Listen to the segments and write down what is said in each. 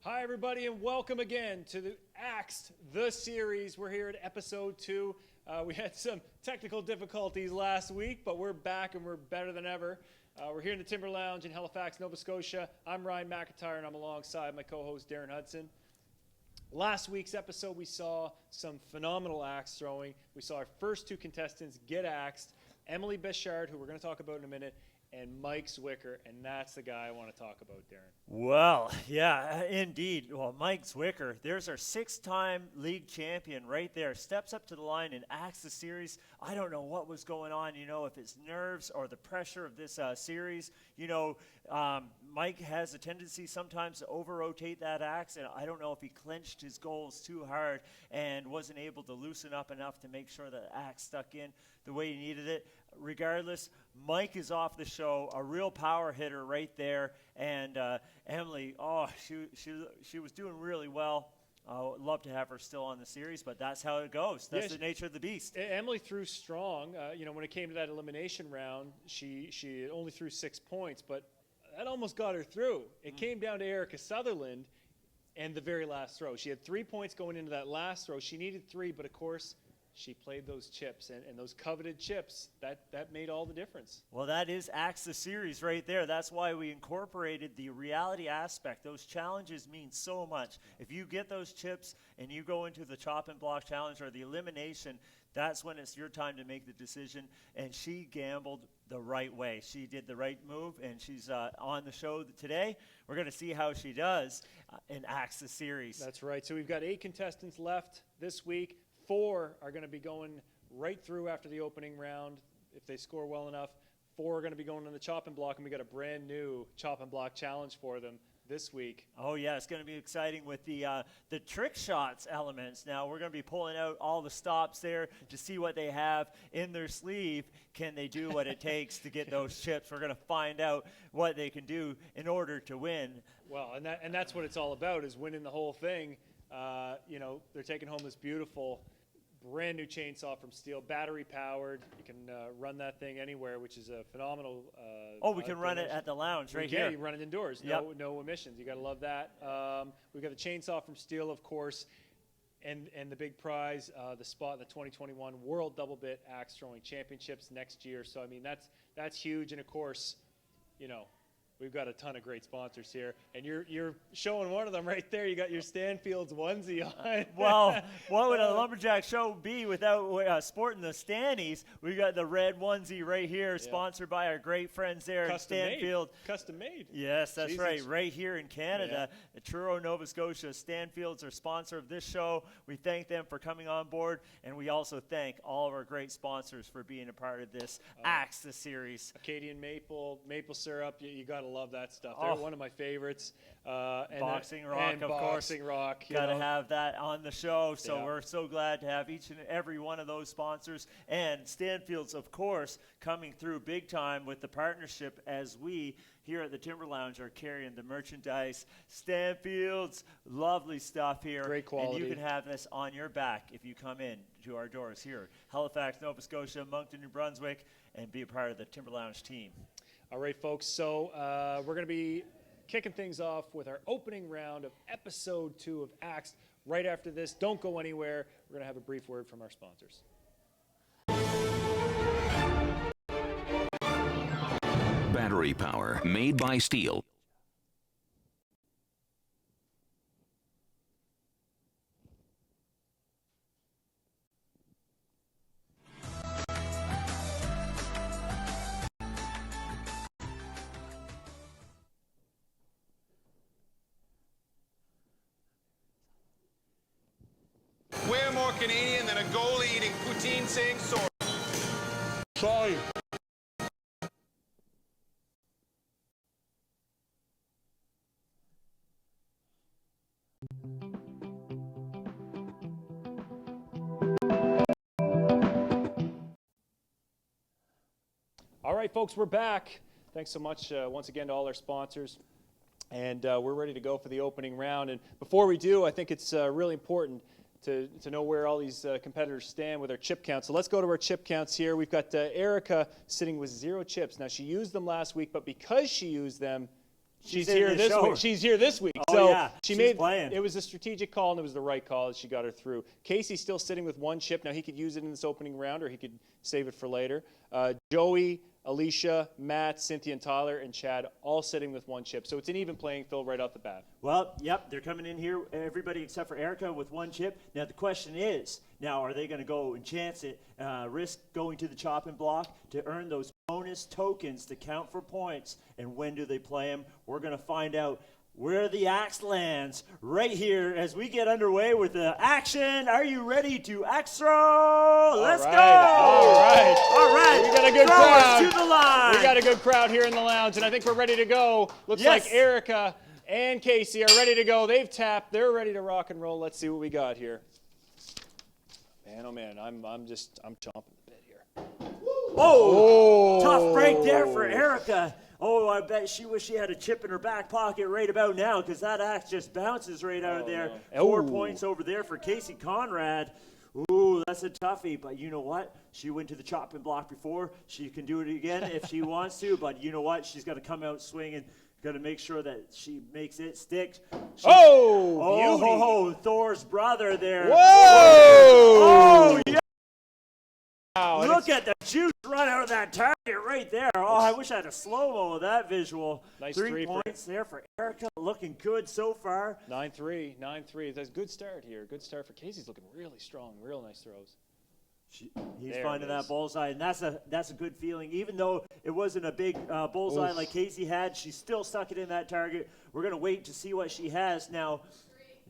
Hi, everybody, and welcome again to the AXED, the series. We're here at episode 2. We had some technical difficulties last week, but we're back and we're better than ever. We're here in the Timber Lounge in Halifax, Nova Scotia. I'm Ryan McIntyre, and I'm alongside my co-host Darren Hudson. Last week's episode, we saw some phenomenal axe throwing. We saw our first two contestants get axed, Emily Béchard, who we're going to talk about in a minute, and Mike Zwicker, and that's the guy I want to talk about, Darren. Well, yeah, indeed. Well, Mike Zwicker, there's our 6-time league champion right there. Steps up to the line and acts the series. I don't know what was going on, if it's nerves or the pressure of this series. Mike has a tendency sometimes to over-rotate that axe, and I don't know if he clenched his goals too hard and wasn't able to loosen up enough to make sure that axe stuck in the way he needed it. Regardless, Mike is off the show, a real power hitter right there, and Emily, she was doing really well. I'd love to have her still on the series, but that's how it goes. That's the nature of the beast. Emily threw strong. When it came to that elimination round, she only threw 6 points, but that almost got her through. It came down to Erica Sutherland and the very last throw. She had 3 points going into that last throw. She needed 3, but of course, she played those chips, and those coveted chips, that made all the difference. Well, that is Axe the Series right there. That's why we incorporated the reality aspect. Those challenges mean so much. If you get those chips and you go into the chop and block challenge or the elimination, that's when it's your time to make the decision, and she gambled the right way. She did the right move, and she's on the show today. We're going to see how she does in Axe the Series. That's right. So we've got 8 contestants left this week. 4 are going to be going right through after the opening round if they score well enough. 4 are going to be going on the chop and block, and we got a brand new chop and block challenge for them this week. Oh yeah, it's going to be exciting with the trick shots elements. Now we're going to be pulling out all the stops there to see what they have in their sleeve. Can they do what it takes to get those chips? We're going to find out what they can do in order to win. Well, and that's what it's all about, is winning the whole thing. They're taking home this beautiful brand new chainsaw from Steel, battery powered. You can run that thing anywhere, which is a phenomenal. We can run it at the lounge right here. Yeah, you run it indoors. No emissions. You got to love that. We've got the chainsaw from Steel, of course, and the big prize, the spot in the 2021 World Double Bit Axe Throwing Championships next year. So I mean that's huge, and of course, we've got a ton of great sponsors here, and you're showing one of them right there. You got your Stanfield's onesie on. Well, what would a lumberjack show be without sporting the Stannies? We got the red onesie right here, sponsored by our great friends there in Stanfield. Custom made. Yes, that's right. Right here in Canada, Truro, Nova Scotia. Stanfield's our sponsor of this show. We thank them for coming on board, and we also thank all of our great sponsors for being a part of this Axe the Series. Acadian maple syrup. You got to love that stuff. They're one of my favorites. Boxing Rock, of course. Boxing Rock. Got to have that on the show. So we're so glad to have each and every one of those sponsors. And Stanfield's, of course, coming through big time with the partnership as we here at the Timber Lounge are carrying the merchandise. Stanfield's, lovely stuff here. Great quality. And you can have this on your back if you come in to our doors here. Halifax, Nova Scotia, Moncton, New Brunswick, and be a part of the Timber Lounge team. All right, folks, so we're going to be kicking things off with our opening round of episode 2 of AXED. Right after this, don't go anywhere. We're going to have a brief word from our sponsors. Battery power made by Steel. We're more Canadian than a goalie eating poutine saying sorry. Sorry. All right, folks, we're back. Thanks so much once again to all our sponsors. And we're ready to go for the opening round. And before we do, I think it's really important to know where all these competitors stand with our chip count. So let's go to our chip counts here. We've got Erica sitting with 0 chips. Now, she used them last week, but because she used them, She's in here the this show. week. She's here this week. Oh, so yeah. she She's playing. It was a strategic call, and it was the right call. She got her through. Casey's still sitting with one chip. Now, he could use it in this opening round, or he could save it for later. Joey, Alicia, Matt, Cynthia, and Tyler, and Chad all sitting with one chip. So it's an even playing field right off the bat. Well, yep, they're coming in here, everybody except for Erica with one chip. Now, the question is, now are they going to go and chance it, risk going to the chopping block to earn those bonus tokens to count for points? And when do they play them? We're going to find out where the axe lands right here as we get underway with the action. Are you ready to axe throw? Let's go! All right. All right. We got a good Throwers crowd. to the line. We got a good crowd here in the lounge, and I think we're ready to go. Looks Yes. like Erica and Casey are ready to go. They've tapped. They're ready to rock and roll. Let's see what we got here. Man, oh man, I'm chomping a bit here. Oh, tough break there for Erica. Oh, I bet she wish she had a chip in her back pocket right about now, because that axe just bounces right out of there. No. 4 Ooh. points over there for Casey Conrad. Ooh, that's a toughie. But you know what? She went to the chopping block before. She can do it again if she wants to. But you know what? She's got to come out swinging. Got to make sure that she makes it stick. Oh, beauty. Oh, Thor's brother there. Whoa! Oh, yeah. Wow, and Look at the juice run out of that target right there. Oh, I wish I had a slow-mo of that visual. Nice 3 three for- points there for Erica. Looking good so far. 9-3, 9-3. That's a good start here. Good start for Casey's looking really strong. Real nice throws. He's There finding it that is. bullseye, and that's a good feeling. Even though it wasn't a big bullseye Oof. like Casey had, she still stuck it in that target. We're going to wait to see what she has now.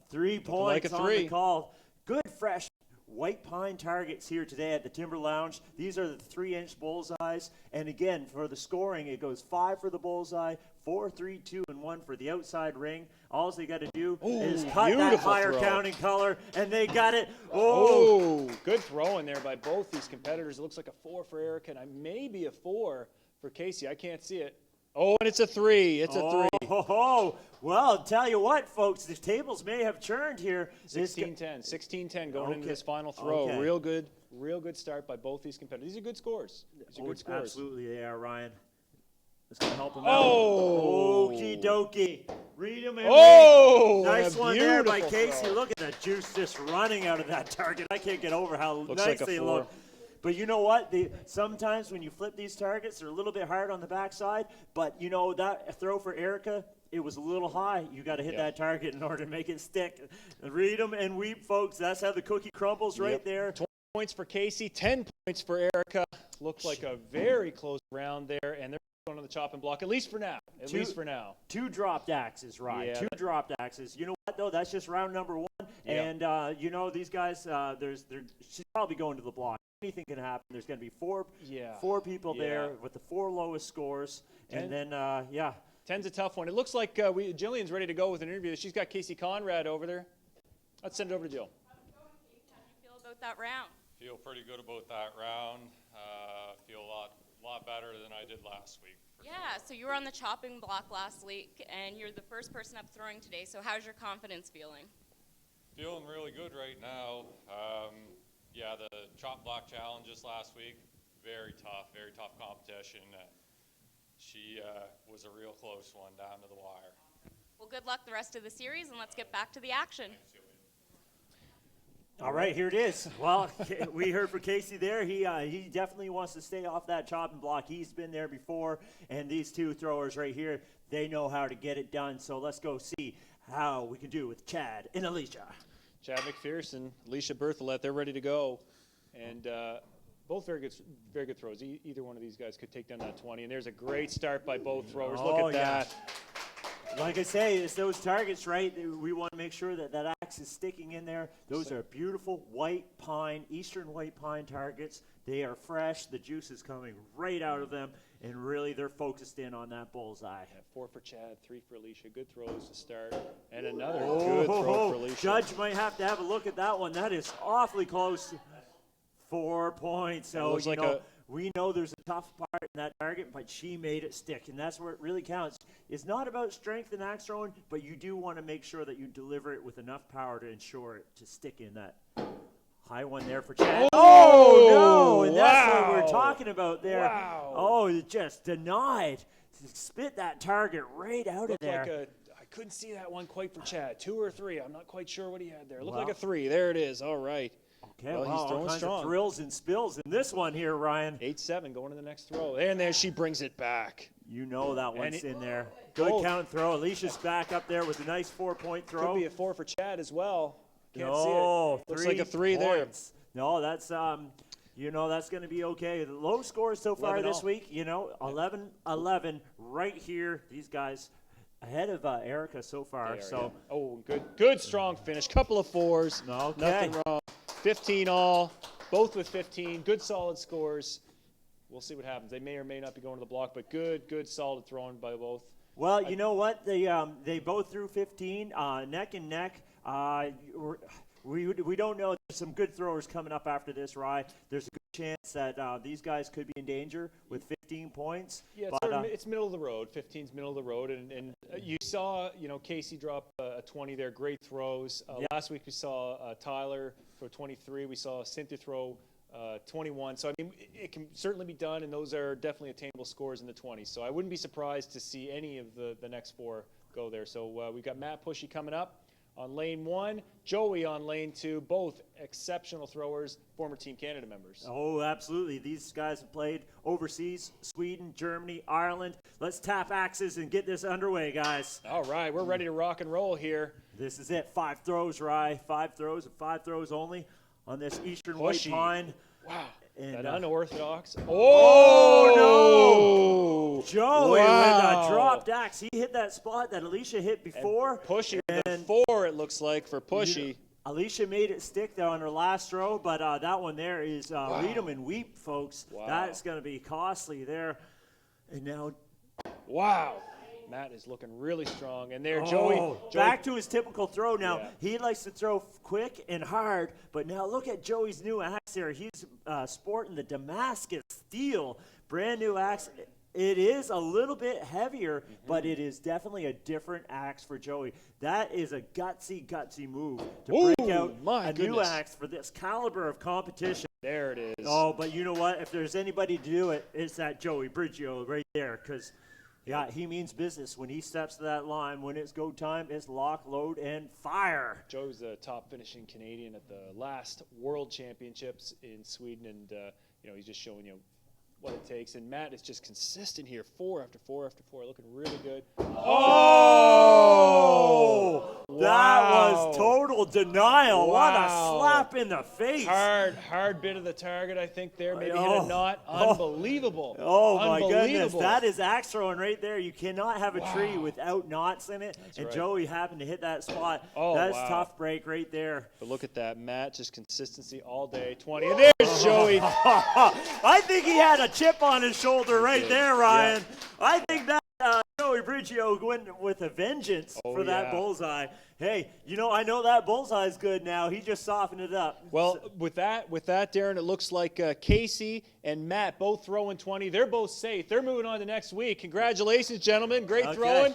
3 points like a on three. the call. Good, fresh white pine targets here today at the Timber Lounge. These are the 3-inch bullseyes. And again, for the scoring, it goes 5 for the bullseye, 4, 3, 2, and 1 for the outside ring. All they got to do is cut that beautiful higher throw. counting color, and they got it. Oh, Oh, good throw in there by both these competitors. It looks like a 4 for Erica, and maybe a 4 for Casey. I can't see it. Oh, and it's a 3. It's a 3. Oh, well, tell you what, folks, the tables may have churned here. 16-10. 16-10 going into Okay. this final throw. Okay. Real good start by both these competitors. These are good scores. These are good scores. Absolutely, they are, Ryan. It's going to help them Oh. out. Okie dokie. Read them and Oh, wait. Nice a one there by beautiful Casey. throw. Look at the juice just running out of that target. I can't get over how Looks nice like a they 4. look. But you know what? Sometimes when you flip these targets, they're a little bit hard on the backside. But, you know, that throw for Erica, it was a little high. You got to hit Yep. that target in order to make it stick. Read them and weep, folks. That's how the cookie crumbles right Yep. there. 20 points for Casey, 10 points for Erica. Looked like a very close round there, and they're going on the chopping block, at least for now. At least for now. 2 dropped axes, Ryan. Yeah, 2 dropped axes. You know what, though? That's just round number 1. Yep. And, you know, these guys, she's probably going to the block. Anything can happen. There's going to be four people there with the 4 lowest scores. And then, 10's a tough one. It looks like Jillian's ready to go with an interview. She's got Casey Conrad over there. Let's send it over to Jill. How do you feel about that round? Feel pretty good about that round. Feel a lot better than I did last week. Yeah, so you were on the chopping block last week, and you're the first person up throwing today. So how's your confidence feeling? Feeling really good right now. The chop block challenges last week, very tough competition. She was a real close one down to the wire. Well, good luck the rest of the series, and let's get back to the action. all right, here it is. Well, we heard from Casey there. He definitely wants to stay off that chopping block. He's been there before, and these 2 throwers right here, they know how to get it done. So let's go see how we can do with Chad and Alicia. Chad McPherson, Alicia Berthollet, they're ready to go. And both very good throws. Either one of these guys could take down that 20. And there's a great start by both throwers. Look Oh, at yeah. that. Like I say, it's those targets, right? We want to make sure that that axe is sticking in there. Those are beautiful white pine, eastern white pine targets. They are fresh. The juice is coming right out of them. And really, they're focused in on that bullseye. 4 for Chad, 3 for Alicia. Good throws to start. And another good throw for Alicia. Judge might have to have a look at that one. That is awfully close. 4 points. So, looks like we know there's a tough part in that target, but she made it stick, and that's where it really counts. It's not about strength in axe throwing, but you do want to make sure that you deliver it with enough power to ensure it to stick in that. High one there for Chad. Oh, no! And that's what we're wow. talking about there. Wow. Oh, it just denied. spit that target right out of Looked there. like I couldn't see that one quite for Chad. 2 or 3. I'm not quite sure what he had there. Looked Well. like a 3. There it is. All right. Okay, Well, he's all throwing kinds strong. of thrills and spills in this one here, Ryan. 8-7 going to the next throw. And there she brings it back. You know that one's in there. Oh. Good count throw. Alicia's back up there with a nice 4-point throw. Could be a 4 for Chad as well. Can't see No, it. Looks like a 3 there. points. No, that's that's going to be okay. The low scores so far 11 this all. week, 11-11 right here. These guys ahead of Erica so far. So Oh, good strong finish. Couple of 4s. Okay. Nothing wrong. 15 all. Both with 15. Good solid scores. We'll see what happens. They may or may not be going to the block, but good solid throwing by both. well, you know what? They both threw 15, neck and neck. We don't know. There's some good throwers coming up after this, Rye. There's a good chance that these guys could be in danger with 15 points. Yeah, but, it's middle of the road. 15's middle of the road, and you saw Casey drop a 20 there. Great throws. Last week we saw Tyler throw 23. We saw Cynthia throw 21. So I mean, it can certainly be done, and those are definitely attainable scores in the 20s. So I wouldn't be surprised to see any of the next 4 go there. So we've got Matt Pushy coming up on lane 1, Joey on lane 2, both exceptional throwers, former Team Canada members. Oh, absolutely. These guys have played overseas, Sweden, Germany, Ireland. Let's tap axes and get this underway, guys. All right, we're ready to rock and roll here. This is it. 5 throws, Rye. 5 throws and 5 throws only on this Eastern White Pushy. Pine. Wow. And, That unorthodox. Oh, no! Joey with Wow. a dropped axe. He hit that spot that Alicia hit before. Pushy with and a 4, it looks like, for Pushy. Alicia made it stick there on her last throw, but that one there is read 'em and weep, folks. Wow. That's going to be costly there. And now Wow. Matt is looking really strong. And there, Oh, Joey. back to his typical throw now. Yeah. He likes to throw quick and hard, but now look at Joey's new axe here. He's sporting the Damascus steel, brand new axe. It is a little bit heavier, but it is definitely a different axe for Joey. That is a gutsy move to break Ooh, out my a new goodness. axe for this caliber of competition. There it is. Oh, but you know what? If there's anybody to do it, it's that Joey Brigio right there, because yeah, he means business when he steps to that line. When it's go time, it's lock, load, and fire. Joe's the top finishing Canadian at the last World Championships in Sweden, and he's just showing you what it takes. And Matt is just consistent here, 4 after 4 after 4, looking really good. Oh! That Wow. was total denial. What a Wow. slap in the face. Hard bit of the target, I think there. Maybe hit Oh. a knot. Unbelievable. Oh my goodness, Unbelievable. that is axe throwing right there. You cannot have a tree without knots in it. And right. Joey happened to hit that spot. Oh, That's wow. tough break right there. But look at that, Matt, just consistency all day. 20, and there's Joey. I think he had a chip on his shoulder right there, Ryan. I think that Joey Brigio went with a vengeance for that yeah. bullseye. Hey, I know that bullseye's good now. He just softened it up. Well, with that, Darren, it looks like Casey and Matt both throwing 20. They're both safe. They're moving on to next week. Congratulations, gentlemen. Great Okay. throwing.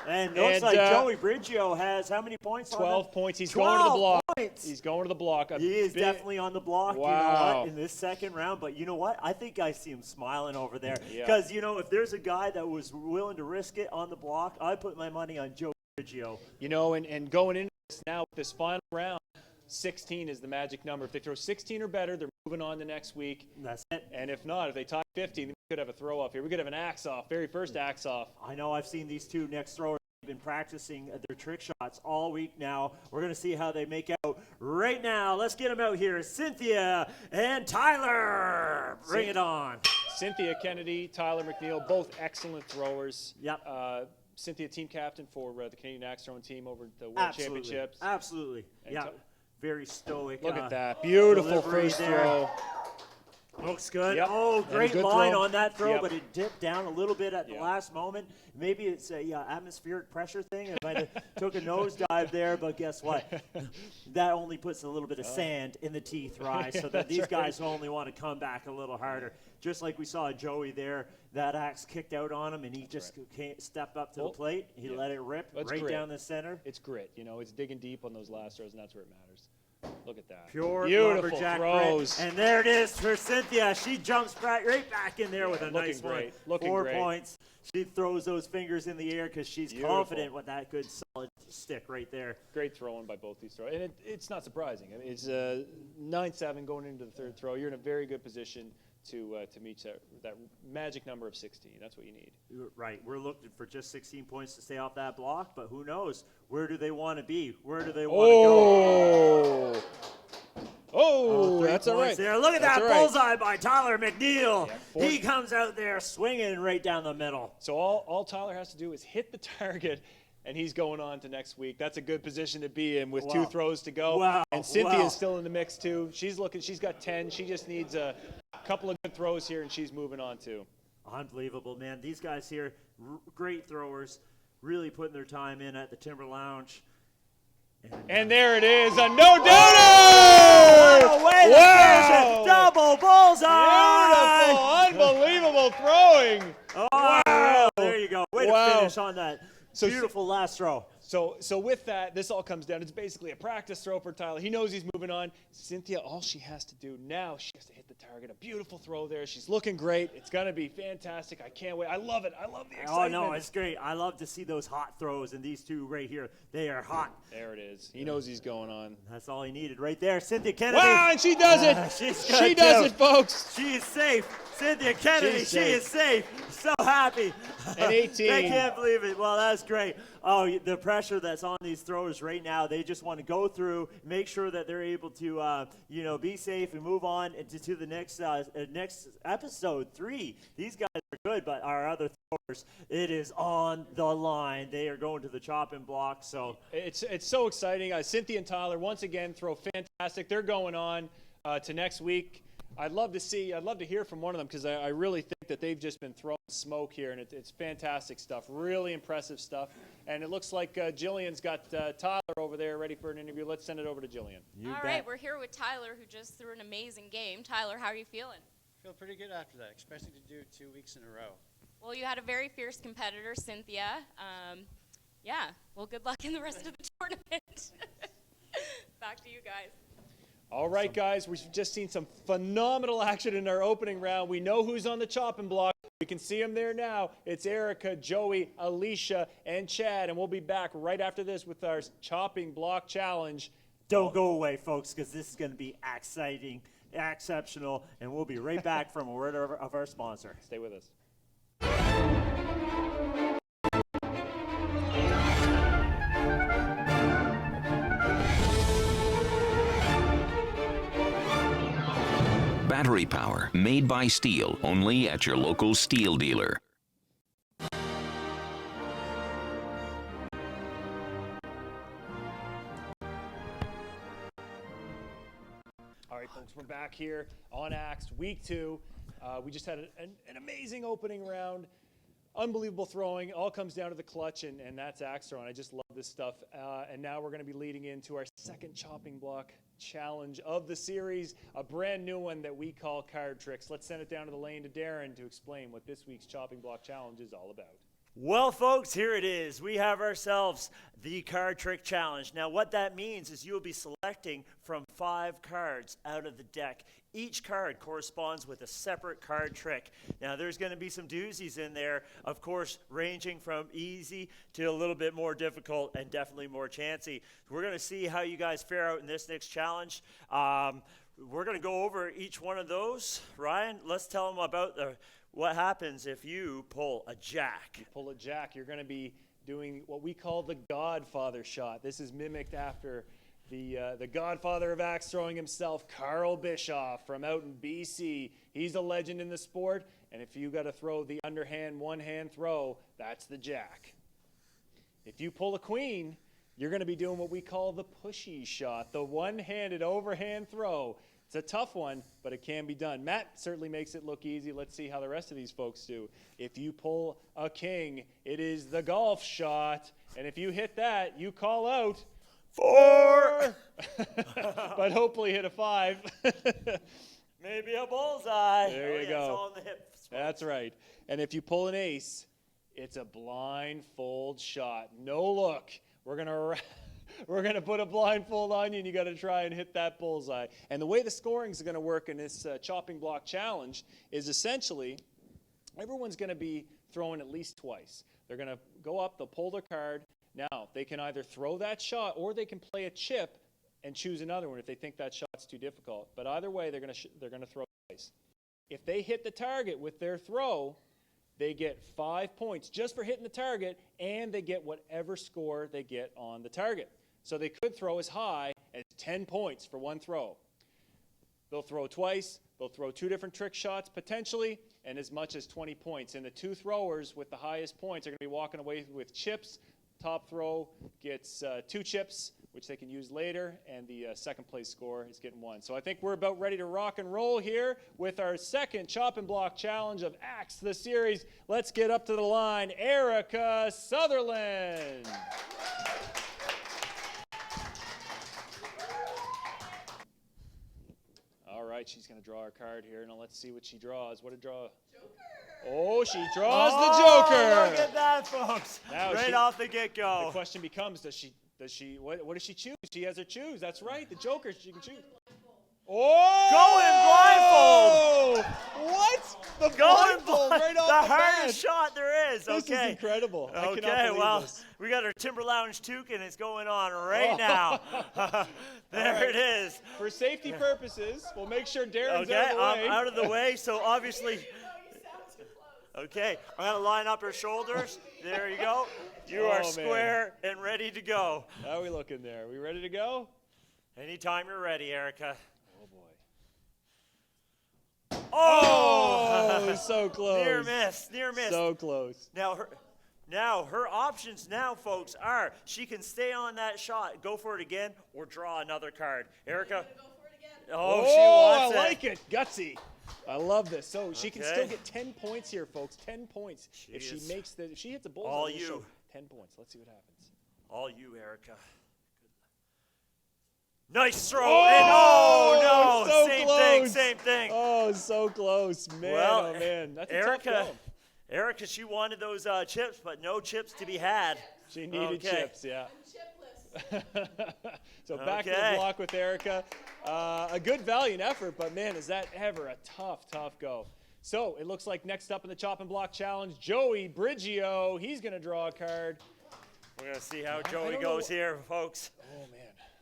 And it looks And, like Joey Brigio has how many points? 12 on points. He's 12 going to the block. points. He's going to the block. He is definitely on the block, Wow. in this second round. But you know what? I think I see him smiling over there. Yeah. Because, if there's a guy that was willing to risk it on the block, I put my money on Joey Brigio. And going into this now, with this final round, 16 is the magic number. If they throw 16 or better, they're moving on to next week. That's it. And if not, if they tie 15, then we could have a throw off here. We could have an axe off, very first axe off. I know I've seen these two next throwers. Been practicing their trick shots all week now. We're going to see how they make out right now. Let's get them out here. Cynthia and Tyler. Bring it on. Cynthia Kennedy, Tyler McNeil, both excellent throwers. Yep. Cynthia, team captain for the Canadian axe throwing team over at the World Absolutely. Championships. Absolutely. And Yeah. Ty- Very stoic. Look at that. Beautiful delivery first there. throw. Looks good. Yep. Oh, And a great good line throw. on that throw, Yep. but it dipped down a little bit at the Yep. last moment. Maybe it's a atmospheric pressure thing. It might have took a nosedive there, but guess what? That only puts a little bit of sand in the teeth, right? So that that's these right. guys only want to come back a little harder. Just like we saw Joey there, that axe kicked out on him, and he just can't step up to the Well, plate. He let it rip That's right grit. down the center. It's grit. It's digging deep on those last throws, and that's where it matters. Look at that. Pure Beautiful lumberjack throws. grit. And there it is for Cynthia. She jumps right back in there with a looking nice great, one. looking 4 great. points. She throws those fingers in the air because she's Beautiful. confident with that good solid stick right there. Great throwing by both these throwers. And it's not surprising. I mean, it's 9-7 going into the third throw. You're in a very good position to meet that magic number of 16. That's what you need. Right. We're looking for just 16 points to stay off that block, but who knows? Where do they want to be? Where do they want to go? Oh, 3 that's all points right. there. Look at That's that all right. bullseye by Tyler McNeil. Yeah, 4 he comes out there swinging right down the middle. So all Tyler has to do is hit the target, and he's going on to next week. That's a good position to be in with 2 throws to go. Wow. And Cynthia's Wow. still in the mix too. She's got 10. She just needs a couple of good throws here, and she's moving on too. Unbelievable, man. These guys here, great throwers, really putting their time in at the Timber Lounge. And there it is, a no-doubter! Oh, way to Wow! finish it. Double bullseye! Beautiful, unbelievable throwing. Wow. There you go. Way Wow. to finish on that beautiful last throw. So with that, this all comes down. It's basically a practice throw for Tyler. He knows he's moving on. Cynthia, all she has to do now, she has to hit the target. A beautiful throw there. She's looking great. It's going to be fantastic. I can't wait. I love it. I love the excitement. Oh, no, it's great. I love to see those hot throws, and these two right here, they are hot. There it is. He knows he's going on. That's all he needed right there. Cynthia Kennedy. Wow, and she does it. She does it, folks. She is safe. Cynthia Kennedy, She's she safe. is safe. So happy. And 18. I can't believe it. Well, that's great. Oh, the pressure that's on these throwers right now, they just want to go through, make sure that they're able to, be safe and move on to the next episode 3. These guys are good, but our other throwers, it is on the line. They are going to the chopping block. So It's so exciting. Cynthia and Tyler, once again, throw fantastic. They're going on to next week. I'd love to hear from one of them because I really think that they've just been throwing smoke here, and it's fantastic stuff, really impressive stuff. And it looks like Jillian's got Tyler over there ready for an interview. Let's send it over to Jillian. you All bet. right, we're here with Tyler, who just threw an amazing game. Tyler, how are you feeling? Feel pretty good after that, especially to do 2 weeks in a row. Well, you had a very fierce competitor, Cynthia. Well, good luck in the rest of the tournament. Back to you guys. All right, guys, we've just seen some phenomenal action in our opening round. We know who's on the chopping block. We can see them there now. It's Erica, Joey, Alicia, and Chad, and we'll be back right after this with our chopping block challenge. Don't go away, folks, because this is going to be exciting, exceptional, and we'll be right back from a word of our sponsor. Stay with us. Battery power made by Steel, only at your local Steel dealer. All right, folks, we're back here on AXED, week 2. We just had an amazing opening round. Unbelievable throwing. All comes down to the clutch, and that's axe throwing. I just love this stuff. And now we're going to be leading into our second chopping block challenge of the series, a brand new one that we call Card Tricks. Let's send it down to the lane to Darren to explain what this week's chopping block challenge is all about. Well, folks, here it is. We have ourselves the Card Trick Challenge. Now, what that means is you'll be selecting from 5 cards out of the deck. Each card corresponds with a separate card trick. Now, there's going to be some doozies in there, of course, ranging from easy to a little bit more difficult and definitely more chancy. We're going to see how you guys fare out in this next challenge. We're going to go over each one of those. Ryan, let's tell them about what happens if you pull a jack. You pull a jack, you're going to be doing what we call the Godfather shot. This is mimicked after the godfather of axe throwing himself, Carl Bischoff from out in BC. He's a legend in the sport, and if you got to throw the underhand, one-hand throw, that's the jack. If you pull a queen, you're going to be doing what we call the pushy shot, the one-handed overhand throw. It's a tough one, but it can be done. Matt certainly makes it look easy. Let's see how the rest of these folks do. If you pull a king, it is the golf shot, and if you hit that, you call out 4, but hopefully hit a 5. Maybe a bullseye. There you go. It's all in the hips. That's right. And if you pull an ace, it's a blindfold shot. No look. We're We're going to put a blindfold on you, and you got to try and hit that bullseye. And the way the scoring is going to work in this chopping block challenge is essentially everyone's going to be throwing at least twice. They're going to go up, they'll pull their card. Now, they can either throw that shot or they can play a chip and choose another one if they think that shot's too difficult. But either way, they're going to throw twice. If they hit the target with their throw, they get 5 points just for hitting the target, and they get whatever score they get on the target. So they could throw as high as 10 points for one throw. They'll throw twice. They'll throw 2 different trick shots potentially, and as much as 20 points. And the 2 throwers with the highest points are going to be walking away with chips. Top throw gets 2 chips, which they can use later, and the second place score is getting 1. So I think we're about ready to rock and roll here with our second chop and block challenge of AXED, the series. Let's get up to the line, Erica Sutherland. All right, she's going to draw her card here. Now let's see what she draws. What a draw. Oh, she draws the Joker. Look at that, folks. Now right off the get-go. The question becomes, what does she choose? She has her choose. That's right, the Joker she can choose. Oh! Going blindfold. What? The blindfold right off the the bat. hardest shot there is. This Okay. is incredible. I Okay, cannot believe well, this. we got our Timber Lounge toque, and it's going on right now. There right. it is. For safety purposes, we'll make sure Darren's Okay, out of the way. I'm out of the way, so obviously. Okay, I'm going to line up her shoulders. There you go. You are square and ready to go. How are we looking there? Are we ready to go? Anytime you're ready, Erica. Oh, boy. Oh! So close. Near miss, near miss. So close. Now her options now, folks, are she can stay on that shot, go for it again, or draw another card. Erica? Go for it again. Oh, she wants I like it. Gutsy. I love this. So she can Okay. still get 10 points here, folks. 10 points. If she is makes if she hits a bullseye, all it'll you. show 10 points. Let's see what happens. All you, Erica. Nice throw. Oh, and oh no, so same close. thing, same thing. Oh, so close. Man, Well, oh, man. That's a Erica, tough throw. Erica, she wanted those chips, but no chips to be had. She needed Okay. chips, yeah. I'm chipless. So back to the Okay. block with Erica. A good valiant effort, but man, is that ever a tough go. So it looks like next up in the chop and block challenge, Joey Brigio. He's going to draw a card. We're going to see how I Joey don't goes know. here, folks. Oh, man.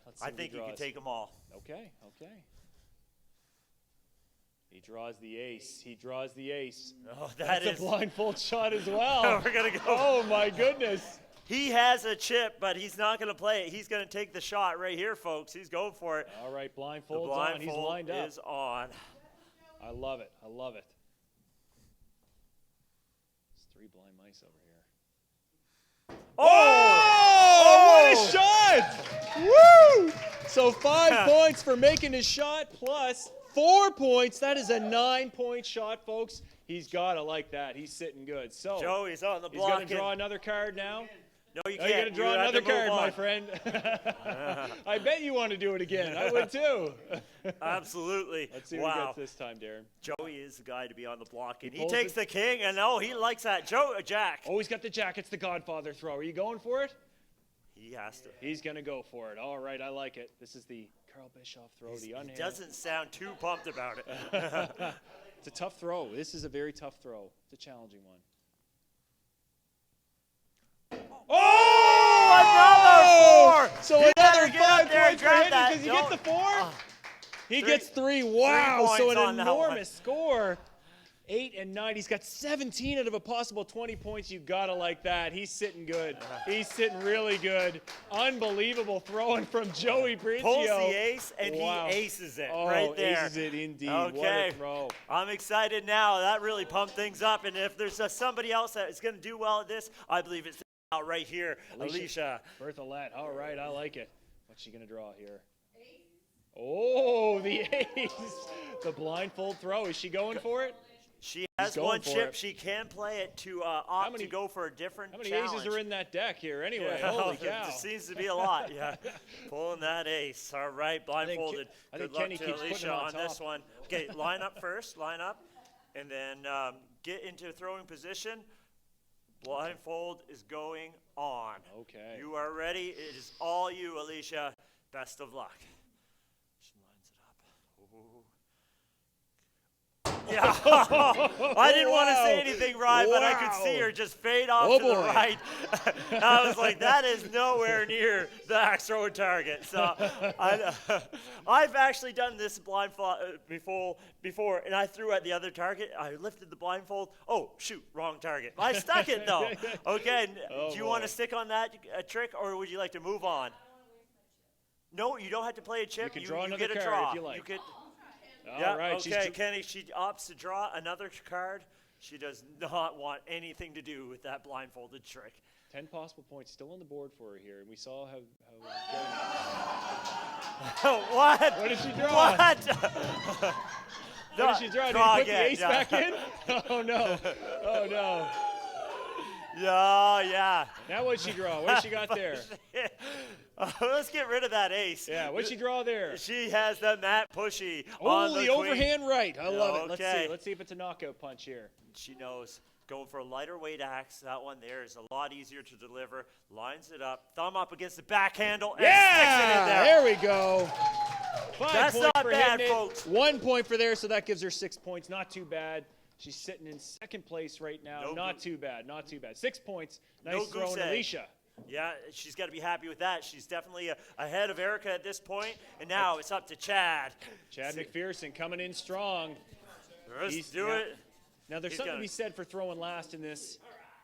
Let's see I what think he you can draws. take them all. Okay. He draws the ace. Oh, That's that is. a blindfold shot as well. We're going to go. Oh, my goodness. He has a chip, but he's not going to play it. He's going to take the shot right here, folks. He's going for it. All right, The blindfold's on. He's blindfold lined up. is on. I love it. There's 3 blind mice over here. Oh, what a shot! Woo! So 5 points for making his shot plus 4 points. That is a 9-point shot, folks. He's got to like that. He's sitting good. So Joey's on the he's block. going to draw another card now. No, you Oh, can't. you're going to draw You have another to move card, my on. friend. I bet you want to do it again. I would too. Absolutely. Let's see what he wow. gets this time, Darren. Joey is the guy to be on the block, and he pulls takes it. the king, and he likes that. Jack. Oh, he's got the jack. It's the Godfather throw. Are you going for it? He has to. He's going to go for it. All right, I like it. This is the Carl Bischoff throw, the He unhanded. doesn't sound too pumped about it. It's a tough throw. This is a very tough throw. It's a challenging one. Another 4! So You another better get up 5 there and points for grab him. that. Does he get the 4? He Three- gets 3. Wow, so points an on that one. enormous score. 8 and 9. He's got 17 out of a possible 20 points. You gotta like that. He's sitting good. He's sitting really good. Unbelievable throwing from Joey Brigio. Pulls the ace, and Wow. he aces it Oh, right there. aces it indeed. Okay. What a throw. I'm excited now. That really pumped things up. And if there's somebody else that is going to do well at this, I believe it's out right here, Alicia. Bertholette. All right, I like it. What's she going to draw here? Oh, the ace. The blindfold throw. Is she going for it? She has going one for chip. it. She can play it to opt many- to go for a different How many challenge. aces are in that deck here anyway? Yeah, Holy there cow. seems to be a lot, yeah. Pulling that ace. All right, blindfolded. I think Good luck Kenny to keeps putting Alicia him on on this top. one. Okay, line up first, line up, and then get into throwing position. Blindfold is going on. Okay. You are ready. It is all you, Alicia. Best of luck. She lines it up. Ooh. Yeah. I didn't want to say anything, Ryan, but I could see her just fade off to the right. I was like, that is nowhere near the axe throwing target. So I've actually done this blindfold before, and I threw at the other target. I lifted the blindfold. Oh, shoot, wrong target. I stuck it, though. Okay, do you want to stick on that trick, or would you like to move on? No, you don't have to play a chip. You can draw another get a card draw. if you like. You could, All right. okay, Kenny, she opts to draw another card. She does not want anything to do with that blindfolded trick. 10 possible points still on the board for her here, and we saw how What? What did she draw? What? What did she draw? Did you put the ace back in? Oh, no. Oh, no. Yeah. Now what'd she draw? What she got there? Let's get rid of that ace. Yeah, what'd she draw there? She has the Matt Pushy Oh, on the queen. overhand right. I love it. Okay. Let's see if it's a knockout punch here. She knows. Going for a lighter weight axe. That one there is a lot easier to deliver. Lines it up. Thumb up against the back handle. And sticks it in there. There we go. 5 That's points not for bad, hitting it. folks. 1 point for there, so that gives her 6 points. Not too bad. She's sitting in second place right now. No not goose- too bad. Not too bad. 6 points. Nice No throw, goose egg. Alicia. Yeah, she's got to be happy with that. She's definitely ahead of Erica at this point. And now it's up to Chad. Chad McPherson coming in strong. Let's do it. Now, there's He's something got to be it. said for throwing last in this,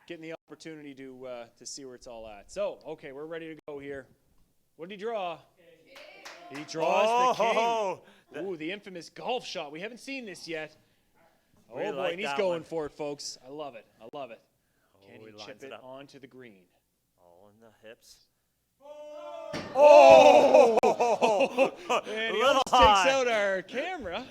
getting the opportunity to see where it's all at. So, okay, we're ready to go here. What did he draw? He draws the king. Ooh, the infamous golf shot. We haven't seen this yet. Oh, We boy, like and he's that going one. for it, folks. I love it. I love it. Can he he lines chip it it up. onto the green? All in the hips. And he little almost high. takes out our camera.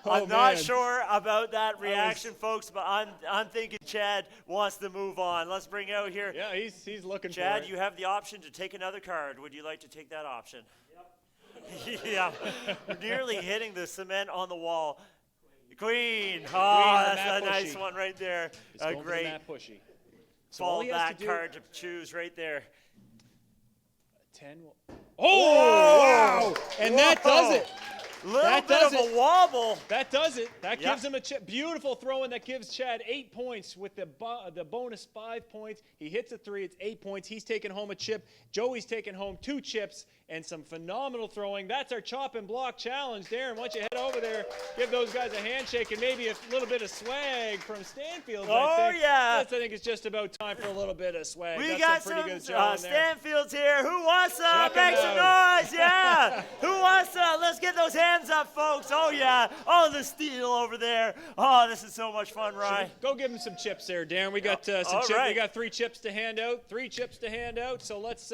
I'm Oh, not man. sure about that reaction, folks, but I'm thinking Chad wants to move on. Let's bring out here. Yeah, he's looking for Chad, it. you have the option to take another card. Would you like to take that option? Yep. Yeah. Nearly hitting the cement on the wall. Queen. Oh, the that's Matt a nice Pushy. one right there. He's going for the Great. Matt Pushy. So all Follow he has that to do, card to choose right there. 10. Oh, wow. And that does it. Little That bit does of it. a wobble. That does it. That Yep. gives him a chip. Beautiful throw-in that gives Chad 8 points with the bonus 5 points. He hits a 3. It's 8 points. He's taking home a chip. Joey's taking home 2 chips and some phenomenal throwing. That's our chop and block challenge. Darren, why don't you head over there, give those guys a handshake and maybe a little bit of swag from Stanfield. Oh, yeah. I think it's just about time for a little bit of swag. We That's got some pretty some good showing there. Stanfields here. Who wants some? Check 'em Make some out. noise, yeah. Who wants some? Let's get those hands up, folks. Oh, yeah. Oh, the steel over there. Oh, this is so much fun, Ryan. Go give him some chips there, Darren. We got some All chips. right. We got 3 chips to hand out. 3 chips to hand out. So let's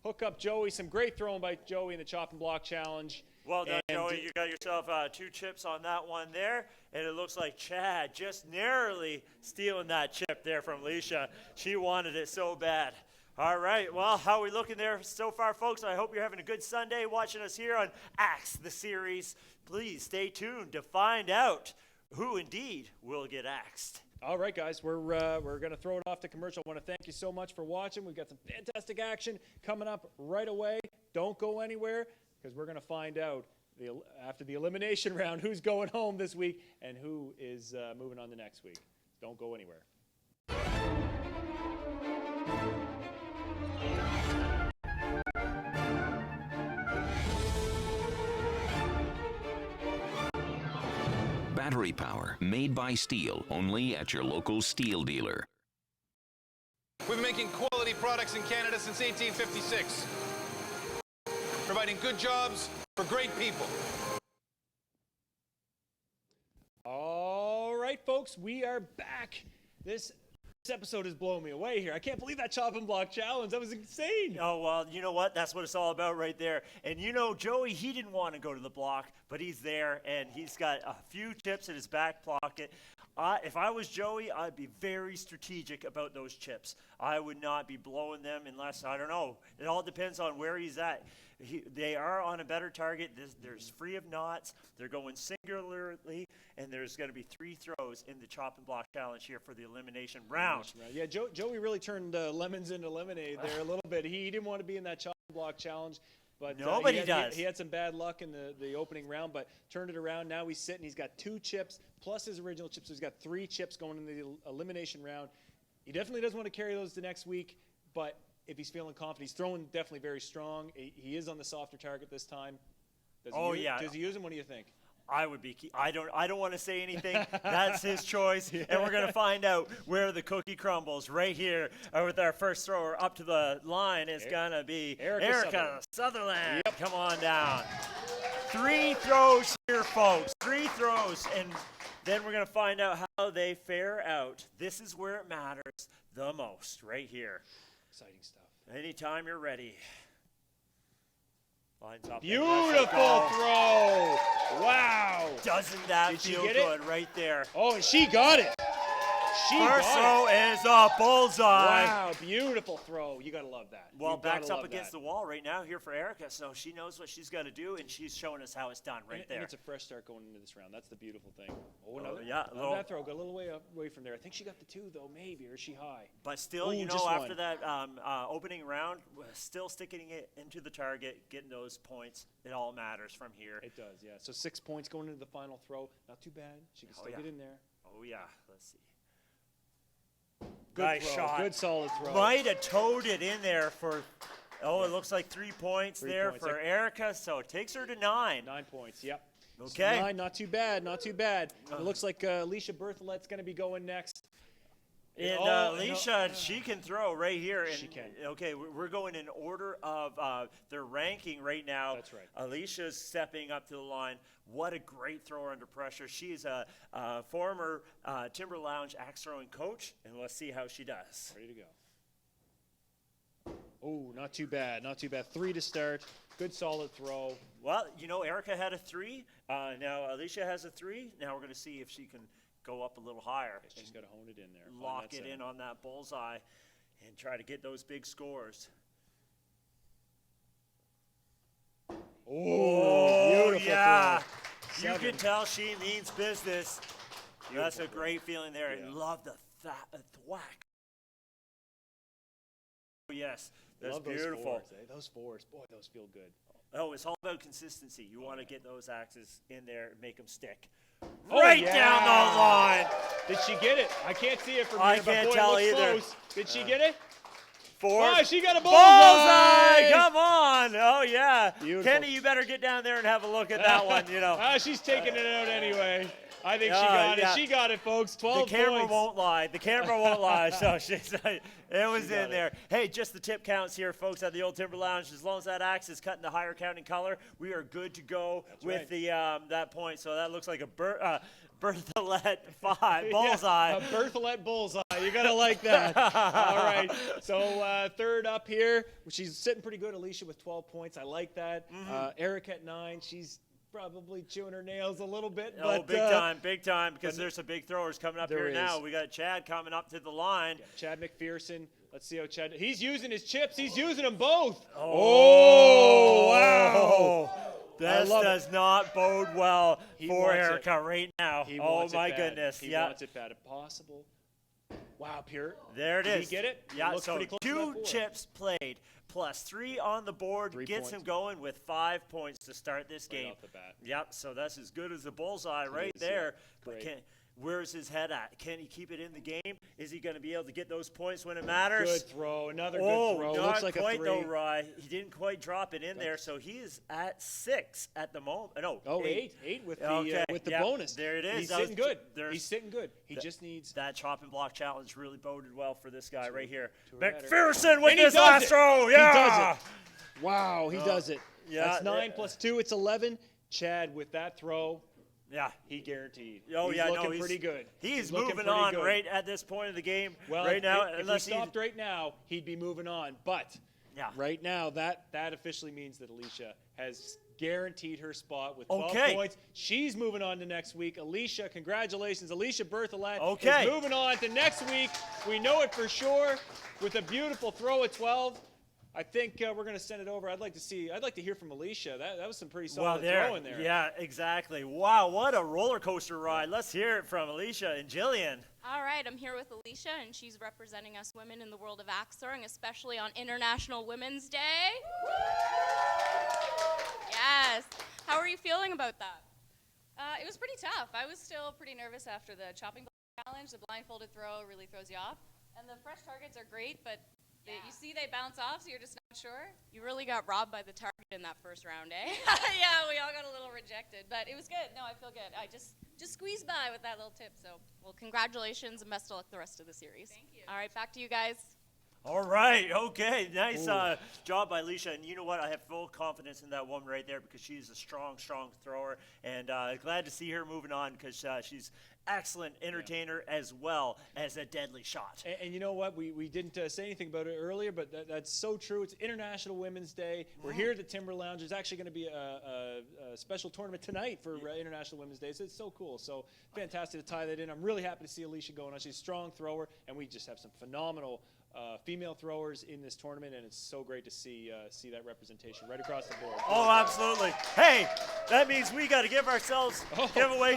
hook up Joey. Some great throwing by Joey in the chop and block challenge. Well done, And Joey. You got yourself 2 chips on that one there. And it looks like Chad just narrowly stealing that chip there from Leisha. She wanted it so bad. All right. Well, how are we looking there so far, folks? I hope you're having a good Sunday watching us here on AXE, the series. Please stay tuned to find out who indeed will get axed. All right, guys, we're going to throw it off to commercial. I want to thank you so much for watching. We've got some fantastic action coming up right away. Don't go anywhere because we're going to find out after the elimination round who's going home this week and who is moving on to next week. Don't go anywhere. Battery power, made by Steel, only at your local Steel dealer. We've been making quality products in Canada since 1856. Providing good jobs for great people. All right, folks, we are back. This episode is blowing me away here. I can't believe that chop and block challenge. That was insane. Oh, well, you know what? That's what it's all about right there. And you know, Joey, he didn't want to go to the block, but he's there, and he's got a few chips in his back pocket. if I was Joey, I'd be very strategic about those chips. I would not be blowing them unless, I don't know. It all depends on where he's at. They are on a better target. There's free of knots. They're going singularly, and there's going to be 3 throws in the chop and block challenge here for the elimination round. Yeah, Joey really turned lemons into lemonade there a little bit. He didn't want to be in that chop and block challenge. But nobody does. He had some bad luck in the opening round, but turned it around. Now he's sitting. He's got 2 chips plus his original chips. So he's got 3 chips going in the elimination round. He definitely doesn't want to carry those to next week, but if he's feeling confident, he's throwing definitely very strong. He is on the softer target this time. Does he use him? What do you think? I would be. I don't want to say anything. That's his choice, and we're gonna find out where the cookie crumbles. Right here, with our first thrower up to the line is gonna be Erica Sutherland. Yep. Come on down. 3 throws here, folks. 3 throws, and then we're gonna find out how they fare out. This is where it matters the most. Right here. Exciting stuff. Anytime you're ready. Lines up. Beautiful throw. Wow. Doesn't that Did she feel get good right there? Oh, and she got it. First throw is a bullseye. Wow, beautiful throw. You got to love that. Well, backs up against the wall right now here for Erica, so she knows what she's got to do, and she's showing us how it's done right there. And it's a fresh start going into this round. That's the beautiful thing. Oh, another that throw. Got a little way away from there. I think she got the 2, though, maybe, or is she high? But still, after that opening round, still sticking it into the target, getting those points, it all matters from here. It does, yeah. So 6 points going into the final throw. Not too bad. She can still get in there. Oh, yeah. Let's see. Good nice throw. shot. Good solid throw. Might have towed it in there for, it looks like 3 points for Erica, so it takes her to 9. 9 points, yep. Okay. So 9, not too bad, not too bad. It looks like Alicia Bertholet's going to be going next. And Alicia, she can throw right here. And, she can. Okay, we're going in order of their ranking right now. That's right. Alicia's stepping up to the line. What a great thrower under pressure. She's a former Timber Lounge axe throwing coach, and let's see how she does. Ready to go. Oh, not too bad, not too bad. 3 to start. Good solid throw. Well, Erica had a 3. Now Alicia has a 3. Now we're going to see if she can go up a little higher. She's got to hone it in there. Lock it in on that bullseye and try to get those big scores. Oh, beautiful yeah. throw. You can tell she means business. That's a great feeling there. Yeah. And love the thwack. Oh, yes. That's love beautiful. Those 4s, eh? Those 4s, boy, those feel good. Oh, it's all about consistency. You want to get those axes in there and make them stick. Right down the line. Did she get it? I can't see it from I here, can't but boy, tell it looks either. close. Did she get it? 4. Oh, she got a bullseye! Bullseye! Come on! Oh, yeah. Beautiful. Kenny, you better get down there and have a look at that one, She's taking it out anyway. I think she got it. She got it, folks. 12 The camera points. won't lie. The camera won't lie. So it was in there. Hey, just the tip counts here, folks, at the Old Timber Lounge. As long as that axe is cut in the higher counting color, we are good to go with the that point. So that looks like a Bertholet 5 bullseye. Yeah, a Bertholet bullseye. You gotta like that. All right. So third up here, she's sitting pretty good. Alicia with 12 points. I like that. Eric at 9. She's probably chewing her nails a little bit. Oh, but, big time, because there's some big throwers coming up here now. We got Chad coming up to the line. Yeah, Chad McPherson. Let's see how Chad. He's using his chips. He's using them both. Oh, wow. This does not bode well for wants Erica right now. Oh, my goodness. He wants it bad if possible. Wow, Pure. There it is. Did he get it? Yeah, Looks so pretty close to that 2 4. chips played plus 3 on the board 3 gets points. him going with 5 points to start this game. Right off the bat. Yep, so that's as good as a bullseye right is, there. yeah. But where's his head at? Can he keep it in the game? Is he going to be able to get those points when it matters? Good throw. Another good throw. Not Looks like quite a 3. though, Rye. He didn't quite drop it in there, so he is at 6 at the moment. No, 8. 8 with the bonus. There it is. He's sitting good. He's sitting good. He just needs that chop and block challenge really boded well for this guy right here. better. McPherson with And he his does last it. throw. Yeah. He does it. Wow, he does it. Yeah, That's 9 plus 2. It's 11. Chad with that throw. Yeah. He guaranteed. Oh, he's yeah, looking pretty good. He's looking moving pretty on good. right at this point of the game. Well, right now, if he stopped right now, he'd be moving on. But right now, that officially means that Alicia has guaranteed her spot with 12 points. She's moving on to next week. Alicia, congratulations. Alicia Bertholet is moving on to next week. We know it for sure with a beautiful throw at 12. I think we're going to send it over. I'd like to hear from Alicia. That was some pretty solid throw in there. Yeah, exactly. Wow, what a roller coaster ride. Let's hear it from Alicia and Jillian. All right, I'm here with Alicia, and she's representing us women in the world of axe throwing, especially on International Women's Day. Yes. How are you feeling about that? It was pretty tough. I was still pretty nervous after the chopping block challenge. The blindfolded throw really throws you off. And the fresh targets are great, but you see they bounce off, so you're just not sure. You really got robbed by the target in that first round, eh? Yeah, we all got a little rejected, but it was good. No, I feel good. I just squeezed by with that little tip. So, well, congratulations and best of luck the rest of the series. Thank you. All right, back to you guys. All right, okay, nice job by Alicia, and you know what, I have full confidence in that woman right there because she's a strong thrower, and glad to see her moving on because she's excellent entertainer as well as a deadly shot. And you know what, we didn't say anything about it earlier, but that's so true. It's International Women's Day. We're here at the Timber Lounge. There's actually going to be a special tournament tonight for International Women's Day, so it's so cool. So fantastic to tie that in. I'm really happy to see Alicia going on. She's a strong thrower, and we just have some phenomenal female throwers in this tournament, and it's so great to see that representation right across the board. Oh, absolutely. Hey, that means we got to give away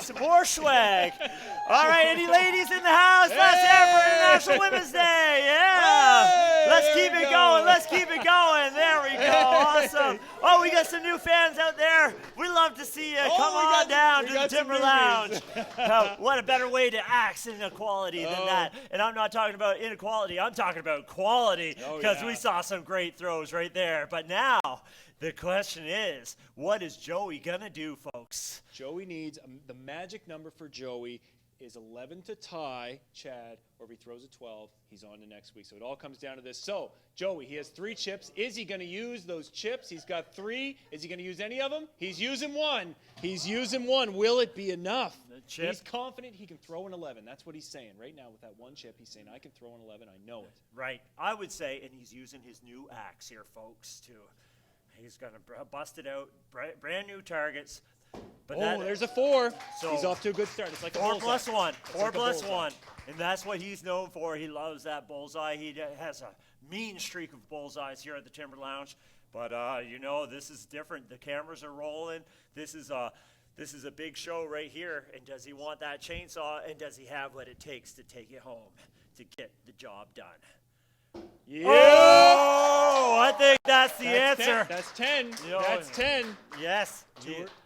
some more swag. All right, any ladies in the house? Let's have for International Women's Day. Yeah. Hey, let's keep it going. Let's keep it going. There we go. Awesome. Oh, we got some new fans out there. We love to see you. Come on down to the Timber Lounge. What a better way to axe inequality than that. And I'm not talking about inequality. I'm talking about quality because we saw some great throws right there. But now the question is, what is Joey going to do, folks? Joey needs the magic number for Joey is 11 to tie Chad, or if he throws a 12, he's on to next week. So it all comes down to this. So, Joey, he has 3 chips. Is he going to use those chips? He's got 3. Is he going to use any of them? He's using 1. He's using 1. Will it be enough? He's confident he can throw an 11. That's what he's saying. Right now, with that 1 chip, he's saying, I can throw an 11. I know it. Right. I would say, and he's using his new axe here, folks, too. He's going to bust it out. Brand new targets. But there's a 4. So he's off to a good start. It's like a 4 plus 1. It's 4 like plus 1. And that's what he's known for. He loves that bullseye. He has a mean streak of bullseyes here at the Timber Lounge. But, you know, this is different. The cameras are rolling. This is a big show right here. And does he want that chainsaw? And does he have what it takes to take it home to get the job done? Yeah. Oh, I think that's the answer. 10. That's 10. That's 10. Yes.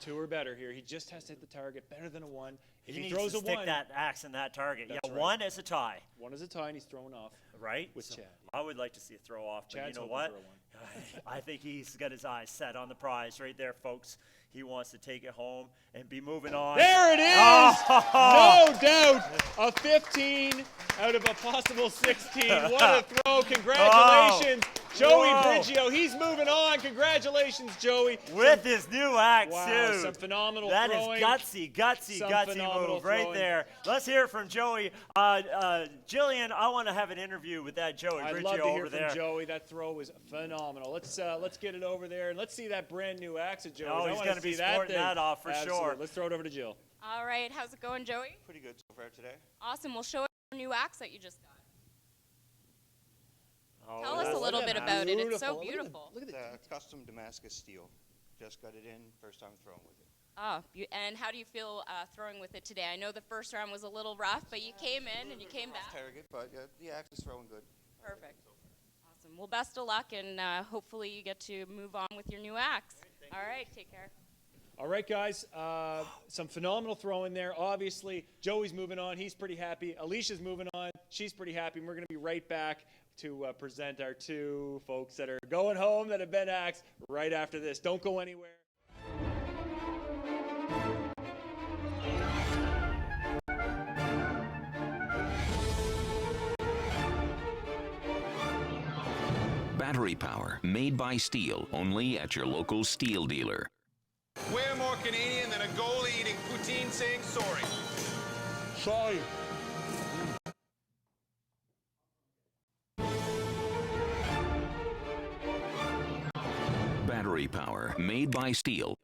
2 or better here. He just has to hit the target better than a 1. If he throws needs to a 1, stick that axe in that target. That's right. 1 is a tie. 1 is a tie, and he's throwing off. Right? With Chad. I would like to see a throw off, but Chad's you know hoping what? for a 1. I think he's got his eyes set on the prize right there, folks. He wants to take it home and be moving on. There it is! Oh. No doubt. A 15 out of a possible 16. What a throw. Congratulations, Joey Brigio. He's moving on. Congratulations, Joey. With his new axe, too. Some phenomenal throwing. That is gutsy move right there. Let's hear it from Joey. Jillian, I want to have an interview with that Joey Brigio over there. I'd love to hear from Joey. That throw was phenomenal. Let's get it over there, and let's see that brand new axe of Joey. Oh, he's going to be sporting that off for sure. Let's throw it over to Jill. All right, how's it going, Joey? Pretty good so far today. Awesome. We'll show us your new axe that you just got. Oh, Tell us a little bit about it. It's so beautiful. Look at that. Custom Damascus steel. Just got it in. First time throwing with it. Oh, and how do you feel throwing with it today? I know the first round was a little rough, but you came in and you came back. Target, but the axe is throwing good. Perfect. Awesome. Well, best of luck, and hopefully you get to move on with your new axe. All right, take care. All right, guys, some phenomenal throwing there. Obviously, Joey's moving on. He's pretty happy. Alicia's moving on. She's pretty happy. And we're going to be right back to present our 2 folks that are going home that have been axed right after this. Don't go anywhere. Battery power, made by Steel, only at your local Steel dealer. We're more Canadian than a goalie eating poutine saying sorry. Sorry. Battery power, made by Steel.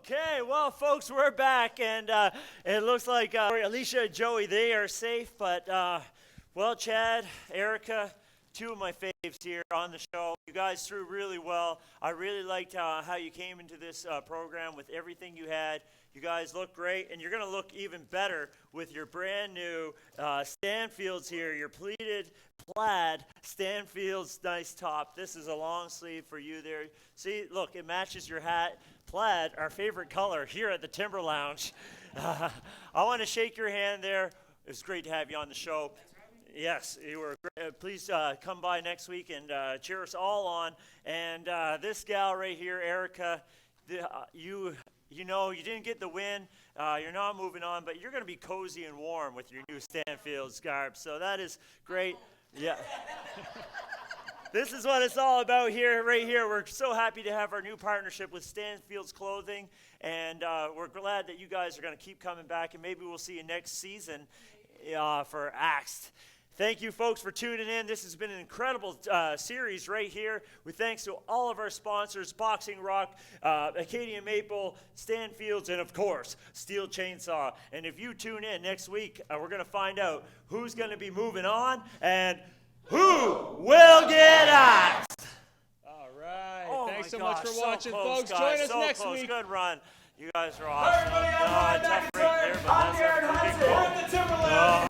Okay, well, folks, we're back, and it looks like Alicia and Joey, they are safe, but, well, Chad, Erica, two of my faves here on the show. You guys threw really well. I really liked how you came into this program with everything you had. You guys look great, and you're going to look even better with your brand new Stanfields here, your pleated plaid Stanfields nice top. This is a long sleeve for you there. See, look, it matches your hat. Plaid, our favorite color here at the Timber Lounge. I want to shake your hand there. It was great to have you on the show. Yes, you were great. Please come by next week and cheer us all on. And this gal right here, Erica, you know, you didn't get the win. You're not moving on, but you're going to be cozy and warm with your new Stanfields garb. So that is great. Yeah. This is what it's all about here, right here. We're so happy to have our new partnership with Stanfields Clothing, and we're glad that you guys are going to keep coming back, and maybe we'll see you next season for AXED. Thank you, folks, for tuning in. This has been an incredible series right here. With thanks to all of our sponsors, Boxing Rock, Acadian Maple, Stanfields, and, of course, Steel Chainsaw. And if you tune in next week, we're going to find out who's going to be moving on and who will get axed. All right. Oh Thanks so my much gosh, for watching, so close, folks. guys, Join us so next close. week. Good run. You guys are awesome. Tough break there, but that's a pretty cool.